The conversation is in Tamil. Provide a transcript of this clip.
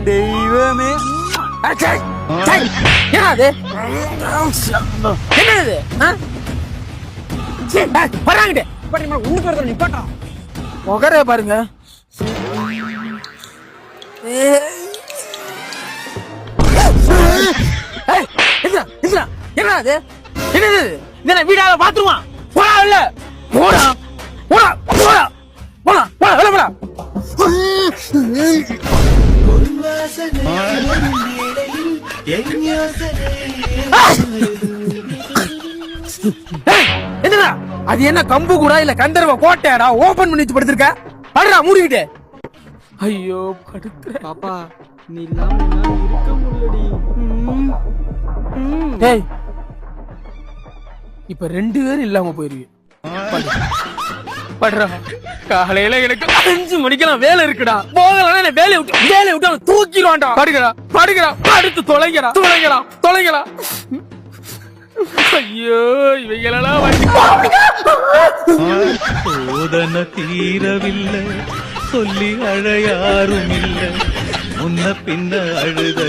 தெய்வமே. என்னது என்னது வராங்கிட்டு உனக்கு ஒருத்தர் நிப்பாட்டா முகரே பாருங்க. என்னது என்னது என்ன வீடால பாத்துருவான் போடா இல்ல போடா போடா போடா போடா போடா வெளில போடா. என்னடா அது என்ன கம்பு கூட இல்ல கந்தர்வ கோட்டையாடா ஓபன் பண்ணி வச்சு படுத்திருக்க படுறா மூடிக்கிட்டு. ஐயோ படுத்துற பாப்பா நீ இல்லாம என்னால இருக்க முடியலடி. ஏய் இப்ப 2 பேரும் இல்லாம போயிருவீங்க. படுறா காலையில எனக்கு 5 மணிக்கெல்லாம் வேலை இருக்குடா. போகலாம் வேலையை விட்டு அவன் தூக்கிடுவான்டா. படுகிறா படுகிறா படுத்து தொலைகிறா தொலைகிறா தொலைகிறா. ஐயோ இவைகளெல்லாம் சோதனை தீரவில்லை சொல்லி அழையாரும் இல்லை முன்ன பின்ன அழுத